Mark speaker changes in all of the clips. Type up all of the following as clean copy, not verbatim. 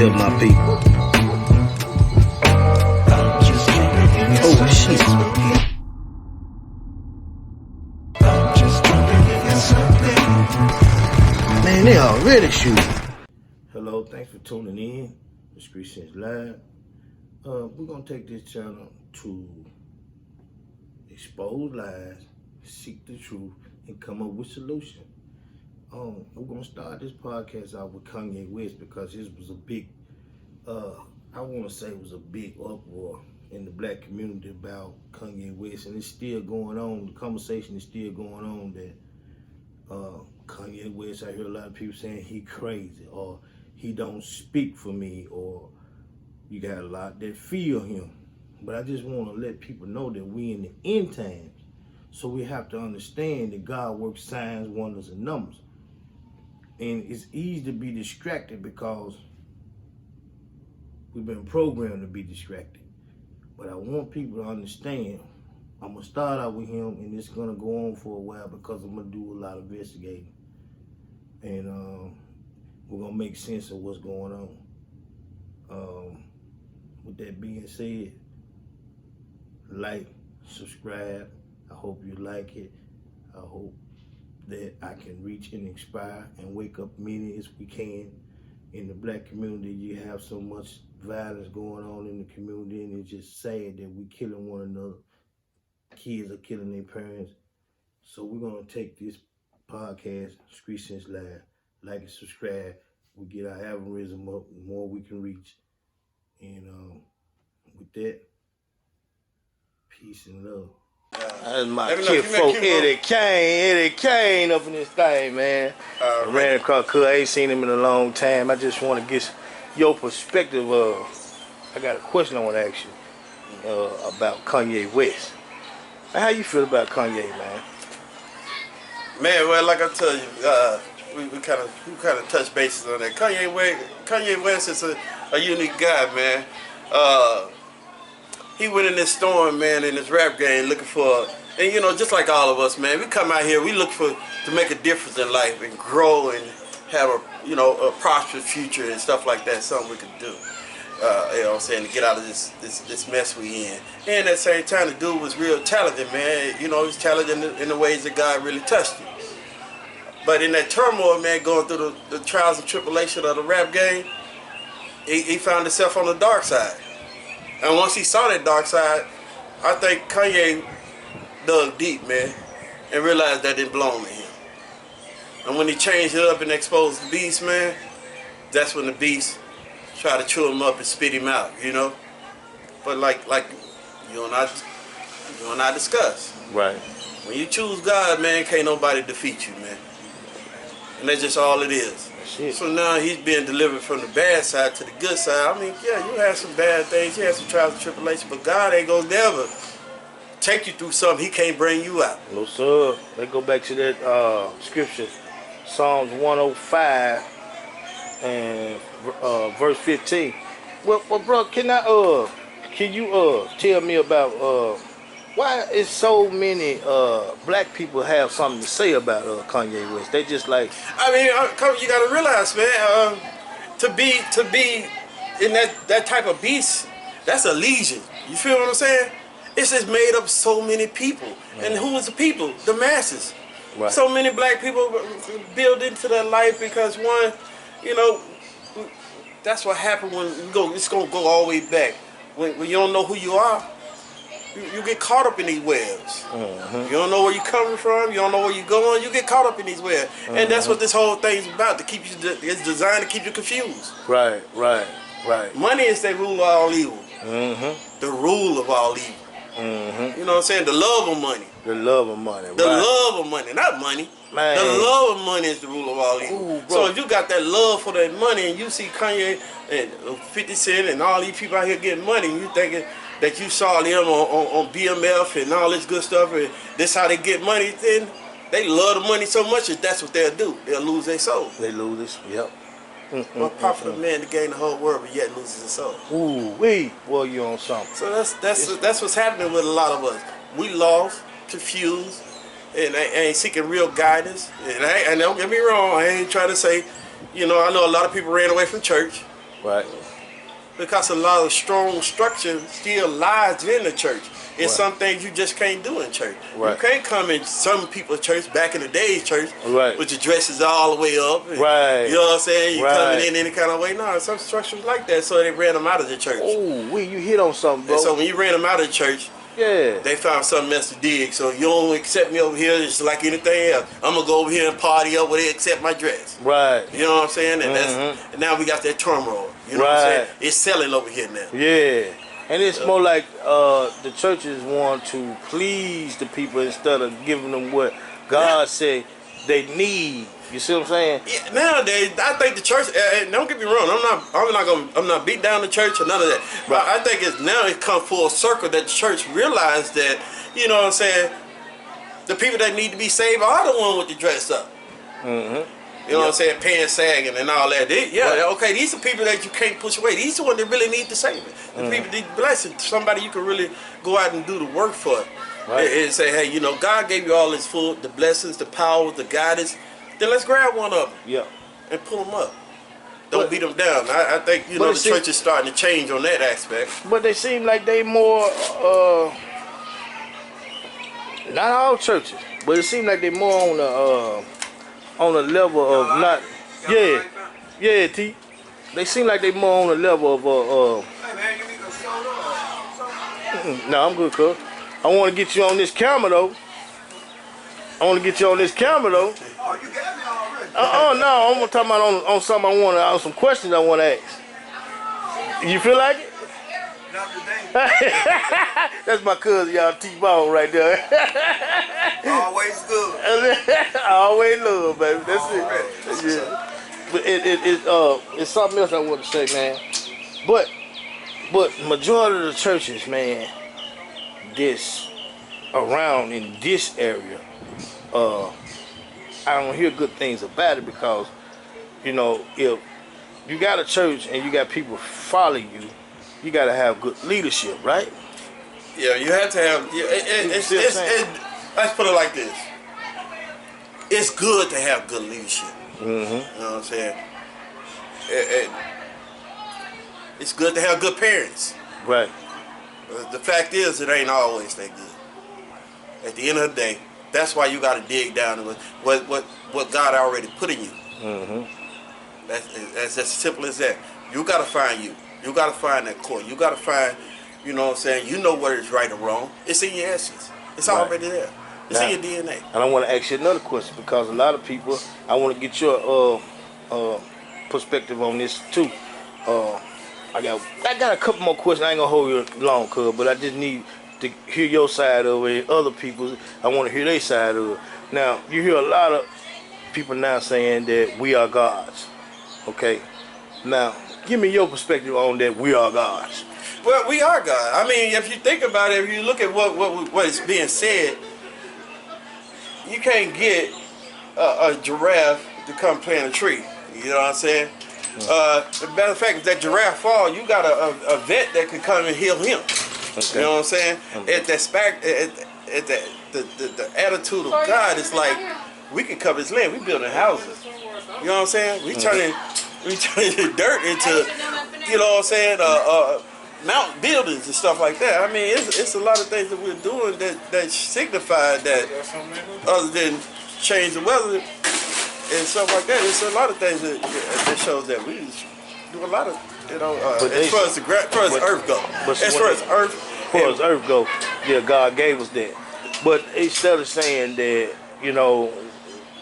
Speaker 1: help my people. Oh shit. Man, they already shooting. Hello, thanks for tuning in to Street Sense Live. We're gonna take this channel to expose lies, seek the truth, and come up with solutions. We're gonna start this podcast out with Kanye West because this was a big, I want to say it was a big uproar in the black community about Kanye West, and it's still going on. The conversation is still going on that Kanye West, I hear a lot of people saying he crazy, or he don't speak for me, or you got a lot that feel him. But I just want to let people know that we in the end times, so we have to understand that God works signs, wonders, and numbers. And it's easy to be distracted because we've been programmed to be distracted. But I want people to understand, I'm going to start out with him, and it's going to go on for a while because I'm going to do a lot of investigating. And we're going to make sense of what's going on. With that being said, like, subscribe. I hope you like it. I hope that I can reach and inspire and wake up many as we can. In the black community, you have so much violence going on in the community, and it's just sad that we're killing one another. Kids are killing their parents. So we're gonna take this podcast, Street Sense Live, like and subscribe. We get our algorithm up, the more we can reach. And with that, peace and love. That's my kid folk, Eddie Kane up in this thing, man. Ran across, cause I ain't seen him in a long time. I just want to get your perspective I got a question I want to ask you about Kanye West. How you feel about Kanye, man?
Speaker 2: Man, well, like I tell you, we kind of touch bases on that. Kanye West is a unique guy, man. He went in this storm, man, in this rap game looking for, and you know, just like all of us, man, we come out here, we look to make a difference in life and grow and have a prosperous future and stuff like that, something we can do. You know what I'm saying, to get out of this mess we in. And at the same time, the dude was real talented, man. You know, he's talented in the ways that God really touched him. But in that turmoil, man, going through the trials and tribulation of the rap game, he found himself on the dark side. And once he saw that dark side, I think Kanye dug deep, man, and realized that didn't belong to him. And when he changed it up and exposed the beast, man, that's when the beast tried to chew him up and spit him out, you know? But like you and I discussed.
Speaker 1: Right.
Speaker 2: When you choose God, man, can't nobody defeat you, man. And that's just all it is.
Speaker 1: Shit.
Speaker 2: So now he's being delivered from the bad side to the good side. I mean, yeah, you have some bad things, you have some trials and tribulations, but God ain't gonna never take you through something he can't bring you out.
Speaker 1: No, sir. Let's go back to that scripture, Psalms 105 and verse 15. Well, bro, can you tell me about why is so many black people have something to say about Kanye West? They just like,
Speaker 2: I mean, you gotta realize, man, to be in that type of beast, that's a legion. You feel what I'm saying? It's just made up so many people. And who is the people? The masses.
Speaker 1: right.
Speaker 2: So many black people build into their life because one, you know, that's what happened when you go. It's gonna go all the way back. When you don't know who you are, you get caught up in these webs. You don't know where you're coming from. You don't know where you're going. You get caught up in these webs, and that's what this whole thing's about. To keep you, it's designed to keep you confused.
Speaker 1: Right.
Speaker 2: Money is the rule of all evil. The rule of all evil. You know what I'm saying? The love of money.
Speaker 1: The love of money.
Speaker 2: The love of money, not money.
Speaker 1: Man.
Speaker 2: The love of money is the rule of all evil.
Speaker 1: Ooh,
Speaker 2: so if you got that love for that money, and you see Kanye and 50 Cent and all these people out here getting money, and you thinking that you saw them on BMF and all this good stuff, and this how they get money, then they love the money so much that that's what they'll do. They'll lose their soul.
Speaker 1: They lose this. Yep.
Speaker 2: What profit of man to gain the whole world, but yet loses his soul?
Speaker 1: Well, you on something.
Speaker 2: So that's what's happening with a lot of us. We lost, confused, and ain't seeking real guidance. And don't get me wrong, I ain't trying to say, you know, I know a lot of people ran away from church.
Speaker 3: Right.
Speaker 2: Because a lot of strong structure still lies in the church. It's
Speaker 3: Right.
Speaker 2: some things you just can't do in church.
Speaker 3: Right.
Speaker 2: You can't come in some people's church, back in the days church,
Speaker 3: Right.
Speaker 2: with your dresses all the way up. And,
Speaker 3: Right.
Speaker 2: you know what I'm saying? You
Speaker 3: Right.
Speaker 2: coming in any kind of way. No, some structures like that, so they ran them out of the church.
Speaker 3: Oh, you hit on something, bro.
Speaker 2: And so when you ran them out of the church,
Speaker 3: yeah.
Speaker 2: they found something else to dig. So you don't accept me over here, it's like anything else. I'm gonna go over here and party up where they accept my dress.
Speaker 3: Right.
Speaker 2: You know what I'm saying? And and now we got that turmoil. You know what I'm saying? It's selling over here now.
Speaker 3: Yeah. And it's more like the churches want to please the people instead of giving them what God said they need. You see what I'm saying?
Speaker 2: Yeah, nowadays I think the church. Don't get me wrong. I'm not beat down the church or none of that. But I think it's now it come full circle that the church realized that, you know what I'm saying, the people that need to be saved are the one with the dress up. You know what I'm saying? Pants sagging and all that. Okay, these are people that you can't push away. These are the ones that really need the saving. The people, the blessed, somebody you can really go out and do the work for.
Speaker 3: Right.
Speaker 2: And say, hey, you know, God gave you all His full, the blessings, the power, the guidance. Then let's grab one of them.
Speaker 3: Yeah.
Speaker 2: And pull them up. Don't beat them down. I think, you know, the church is starting to change on that aspect.
Speaker 3: But they seem like they more, not all churches, but it seems like they more on the level of not, yeah, T. They seem like they more on the level of, no, I'm good, cuz. I want to get you on this camera, though.
Speaker 4: Oh, you got me already.
Speaker 3: No, I'm talking about on something on some questions I want to ask. You feel like it?
Speaker 4: Not today.
Speaker 3: That's my cousin, y'all, T-Bone right there.
Speaker 4: Always good.
Speaker 3: I always love, baby. That's it. Yeah. But it's something else I want to say, man. But majority of the churches, man, this around in this area, I don't hear good things about it because, you know, if you got a church and you got people follow you, you got to have good leadership, right?
Speaker 2: Yeah, you have to have. Let's put it like this. It's good to have good leadership. You know what I'm saying? It's good to have good parents.
Speaker 3: Right.
Speaker 2: The fact is, it ain't always that good. At the end of the day, that's why you got to dig down to what God already put in you. That's as simple as that. You got to find you. You got to find that core. You got to find, you know what I'm saying, you know what is right or wrong. It's in your essence. It's already there. It's in your DNA.
Speaker 3: And I want to ask you another question because a lot of people, I want to get your perspective on this too. I got a couple more questions. I ain't gonna hold you long, cuz, but I just need to hear your side of it. Other people's, I want to hear their side of it. Now, you hear a lot of people now saying that we are gods. Okay. Now, give me your perspective on that. We are gods.
Speaker 2: Well, we are God. I mean, if you think about it, if you look at what is being said, you can't get a giraffe to come play in a tree. You know what I'm saying? As a matter of fact, if that giraffe fall, you got a vet that could come and heal him. Okay. You know what I'm saying? At that the attitude of God, it's like we can cover this land. We building houses. You know what I'm saying? We turning the dirt into, you know what I'm saying, mountain buildings and stuff like that. I mean, it's a lot of things that we're doing that signify that, other than change the weather and stuff like that. It's a lot of things that shows that we do a lot of, you know, as far as Earth go. As far as Earth go,
Speaker 3: yeah, God gave us that. But instead of saying that, you know,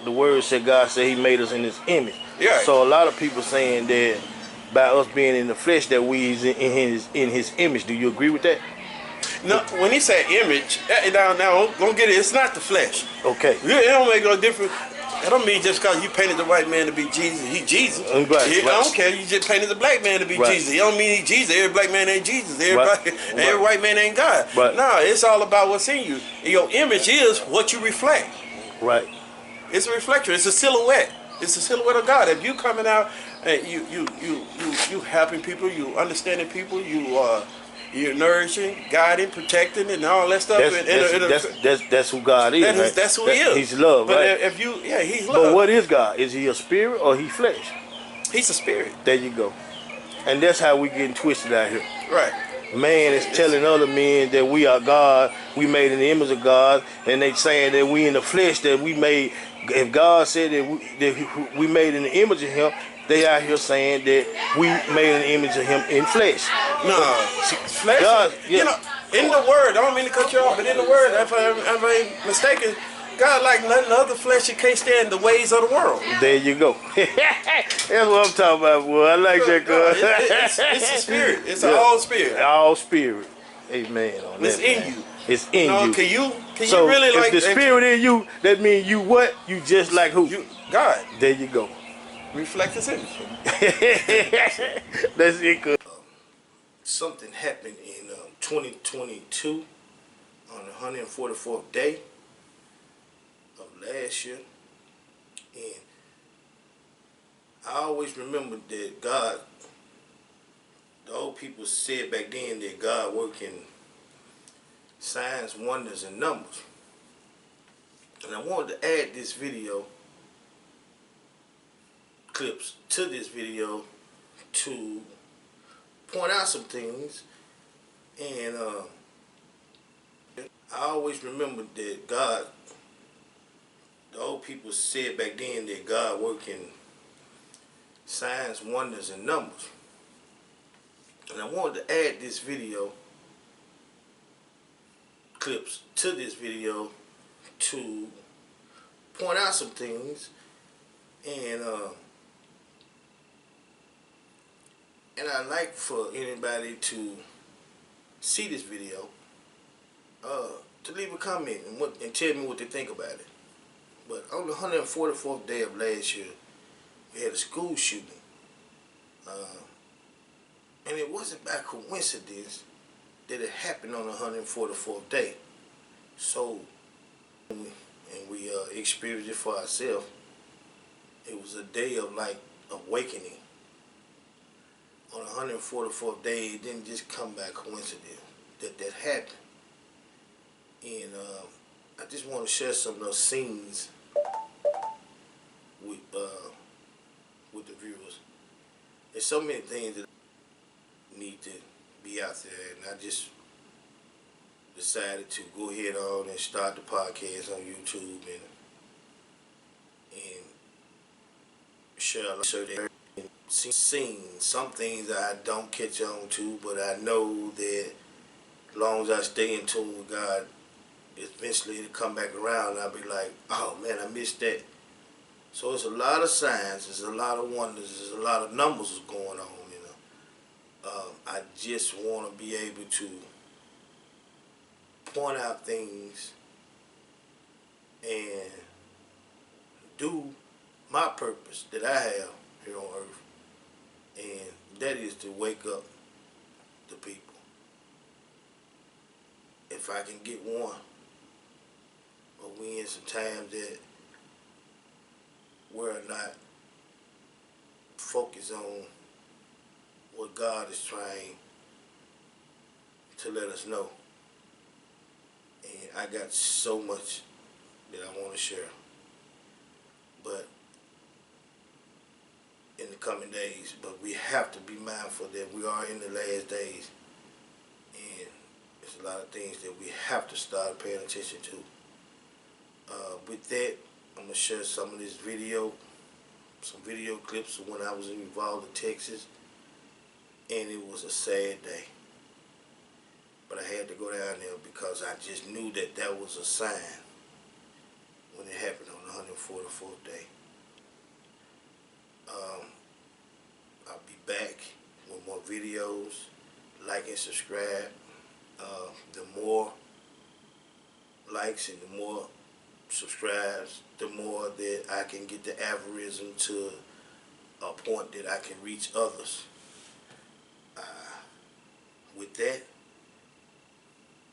Speaker 3: the word said God said He made us in His image.
Speaker 2: Yeah.
Speaker 3: So a lot of people saying that by us being in the flesh that we is in His image. Do you agree with that?
Speaker 2: No, when He said image, now don't get it. It's not the flesh.
Speaker 3: Okay.
Speaker 2: It don't make no difference. That don't mean just because you painted the white man to be Jesus, he Jesus.
Speaker 3: Right,
Speaker 2: I don't care. You just painted the black man to be Jesus. It don't mean he Jesus. Every black man ain't Jesus. Every white man ain't God.
Speaker 3: Right.
Speaker 2: No, it's all about what's in you. Your image is what you reflect.
Speaker 3: Right.
Speaker 2: It's a reflection. It's a silhouette. It's a silhouette of God. If you coming out and you helping people, you understanding people, you're nourishing, guiding, protecting, and all that stuff.
Speaker 3: That's who God is.
Speaker 2: That's who He is.
Speaker 3: He's love,
Speaker 2: but
Speaker 3: right?
Speaker 2: He's love.
Speaker 3: But what is God? Is He a spirit or He flesh?
Speaker 2: He's a spirit.
Speaker 3: There you go. And that's how we getting twisted out here.
Speaker 2: Right.
Speaker 3: Man is telling other men that we are God, we made in the image of God, and they saying that we in the flesh, that we made. If God said that we made in the image of Him, they out here saying that we made in the image of Him in flesh.
Speaker 2: No, flesh.
Speaker 3: God,
Speaker 2: You know, in the Word, I don't mean to cut you off, but in the Word, if I ain't mistaken, God like nothing other flesh, you can't stand the ways of the world.
Speaker 3: There you go. That's what I'm talking about, boy. I like that,
Speaker 2: No,
Speaker 3: cuz.
Speaker 2: it's a spirit. It's an all spirit.
Speaker 3: All spirit. Amen. On
Speaker 2: It's
Speaker 3: that,
Speaker 2: in
Speaker 3: man.
Speaker 2: you.
Speaker 3: It's in
Speaker 2: No,
Speaker 3: you.
Speaker 2: can you
Speaker 3: So
Speaker 2: really
Speaker 3: if
Speaker 2: like
Speaker 3: the spirit in you, that means you what? You just like who?
Speaker 2: you? God.
Speaker 3: There you go.
Speaker 2: Reflect His image.
Speaker 3: That's it, cuz.
Speaker 1: Something happened in 2022 on the 144th day of last year, and I always remember that God, the old people said back then that God worked in signs, wonders, and numbers. And I wanted to add this video clips to this video to point out some things. And I always remember that God, the old people said back then that God worked in signs, wonders, and numbers. And I wanted to add this video clips to this video to point out some things. And I'd like for anybody to see this video, to leave a comment and tell me what they think about it. But on the 144th day of last year, we had a school shooting. And it wasn't by coincidence that it happened on the 144th day. So, and we experienced it for ourselves. It was a day of like awakening. On the 144th day, it didn't just come by coincidence that happened. And I just want to share some of those scenes with the viewers. There's so many things that need to be out there, and I just decided to go ahead on and start the podcast on YouTube and share certain scenes. Some things that I don't catch on to, but I know that as long as I stay in tune with God, eventually it'll come back around and I'll be like, oh man, I missed that. So it's a lot of signs, there's a lot of wonders, there's a lot of numbers going on, you know. I just want to be able to point out things and do my purpose that I have here on earth, and that is to wake up the people. If I can get one, but we in some times that we're not focused on what God is trying to let us know. And I got so much that I want to share. But in the coming days, but we have to be mindful that we are in the last days. And there's a lot of things that we have to start paying attention to. With that, I'm going to share some of this video, some video clips of when I was involved in Texas. And it was a sad day. But I had to go down there because I just knew that that was a sign when it happened on the 144th day. I'll be back with more videos. Like and subscribe. The more likes and the more subscribes, the more that I can get the algorithm to a point that I can reach others. With that,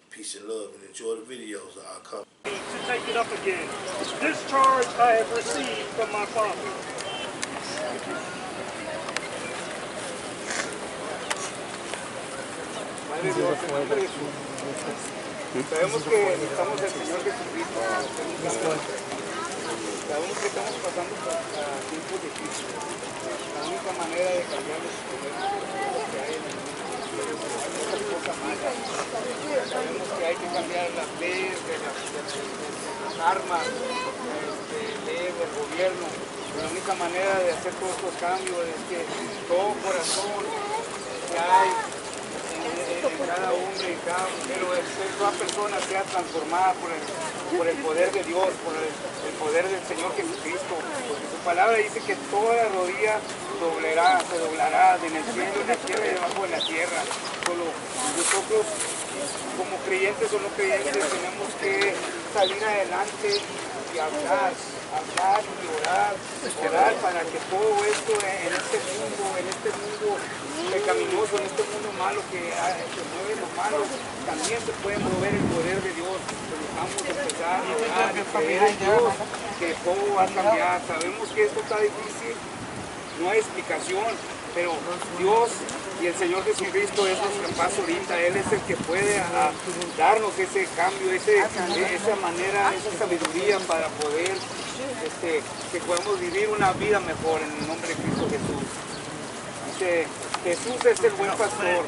Speaker 1: peace and love, and enjoy the videos. I'll come.
Speaker 5: To take it up again. This charge I have received from my Father. Sabemos que estamos el Señor Jesucristo.
Speaker 6: Sabemos que estamos pasando por tiempos difíciles. La única manera de cambiar los problemas que hay en el mundo es muchas cosas malas. Sabemos que hay que cambiar las leyes de las armas, leyes del gobierno. Pero la única manera de hacer todos estos cambios es que todo corazón que hay en cada hombre y cada mujer o toda persona sea transformada por el poder de Dios, por el poder del Señor Jesucristo, porque su palabra dice que toda rodilla se doblará en el cielo, en la tierra y debajo de la tierra. Solo nosotros como creyentes o no creyentes tenemos que salir adelante y hablar y orar para que todo esto en este mundo pecaminoso, en este mundo malo que mueve lo malo, también se puede mover el poder de Dios. Vamos a empezar a orar y creer en Dios que todo va a cambiar. Sabemos que esto está difícil, no hay explicación, pero Dios y el Señor Jesucristo es nuestra paz ahorita. Él es el que puede darnos ese cambio, esa manera, esa sabiduría para poder que podamos vivir una vida mejor en el nombre de Cristo Jesús. Dice, Jesús es el buen pastor.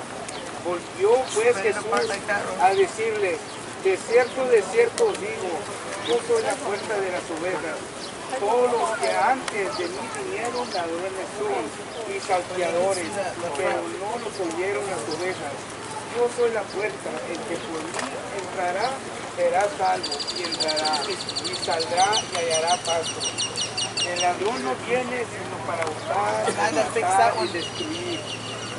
Speaker 6: Volvió pues Jesús a decirle, de cierto os digo, yo soy la puerta de las ovejas. Todos los que antes de mí vinieron ladrones son y salteadores, pero no los oyeron las ovejas. Yo soy la puerta, el que por mí entrará será salvo y entrará y saldrá y hallará pasto. El ladrón no viene sino para hurtar, matar y destruir.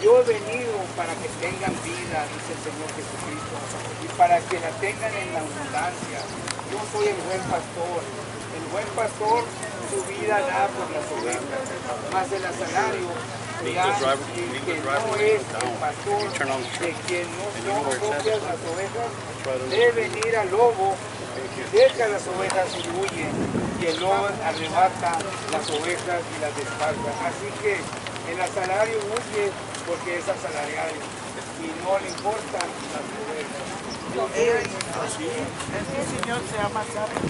Speaker 6: Yo he venido para que tengan vida, dice el Señor Jesucristo, y para que la tengan en la abundancia. Yo soy el buen pastor. El buen pastor su vida da por las ovejas, mas el asalario que no es el pastor, de quien no son propias las ovejas, debe venir al lobo, deja las ovejas y huye, y el lobo arrebata las ovejas y las desparta. Así que el asalario huye porque es asalariado y no le importan las ovejas.
Speaker 7: Este señor se llama Chávez.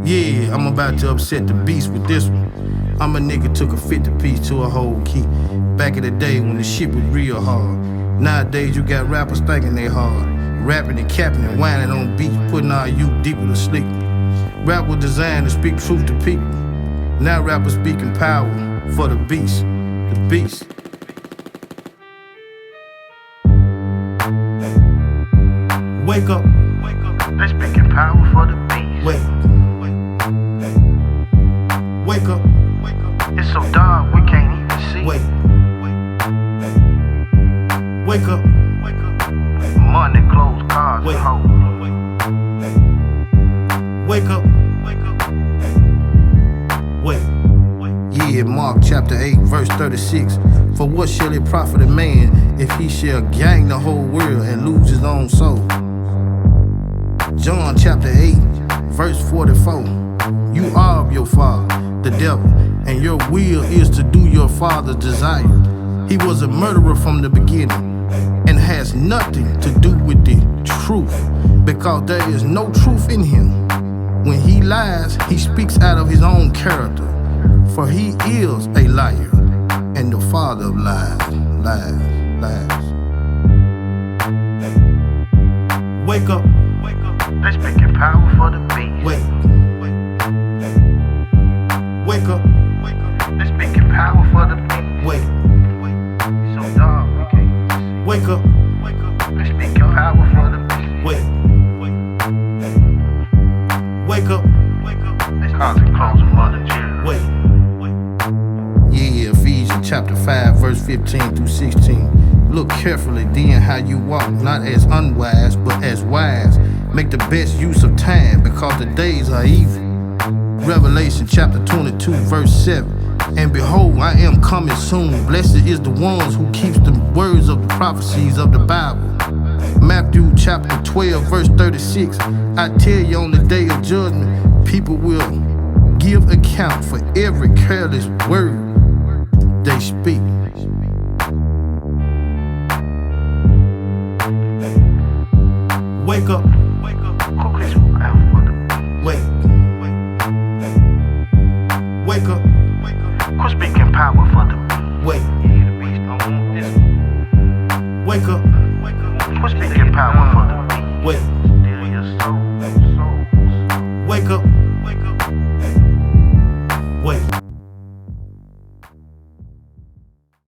Speaker 1: Yeah, I'm about to upset the beast with this one. I'm a nigga took a 50 piece to a whole key. Back in the day when the shit was real hard. Nowadays you got rappers thinking they hard. Rapping and capping and whining on beats, putting our youth deeper to sleep. Rap was designed to speak truth to people. Now rappers speaking power for the beast. The beast. Wake up.
Speaker 3: They speaking power for the beast.
Speaker 1: Wake up.
Speaker 3: It's so dark we can't even see.
Speaker 1: Wake up.
Speaker 3: Money, clothes, cars,
Speaker 1: Wake.
Speaker 3: and hoes.
Speaker 1: Wake up. Wait. Yeah, Mark chapter 8, verse 36. For what shall it profit a man if he shall gain the whole world and lose his own soul? John chapter 8, verse 44. You are of your father, the devil, and your will is to do your father's desire. He was a murderer from the beginning and has nothing to do with the truth, because there is no truth in him. When he lies, he speaks out of his own character, for he is a liar and the father of lies. Wake up.
Speaker 3: They speaking power for the beast.
Speaker 1: Wake up.
Speaker 3: They speaking power for the beast. So dark we can't see.
Speaker 1: Wake up.
Speaker 3: They speaking power for the beast.
Speaker 1: Wake up.
Speaker 3: They causing clothes and money, Jerry.
Speaker 1: Yeah, Ephesians chapter 5, verse 15 through 16. Look carefully then how you walk, not as unwise, but as wise, make the best use of time because the days are evil. Revelation chapter 22 verse 7. And behold, I am coming soon. Blessed is the ones who keeps the words of the prophecies of the Bible. Matthew chapter 12 verse 36. I tell you, on the day of judgment, people will give account for every careless word they speak. Wake up. Wake. Wake up.
Speaker 8: Quit speaking power for the
Speaker 1: Wake. Wake up.
Speaker 8: Quit speaking power for the
Speaker 1: Wake.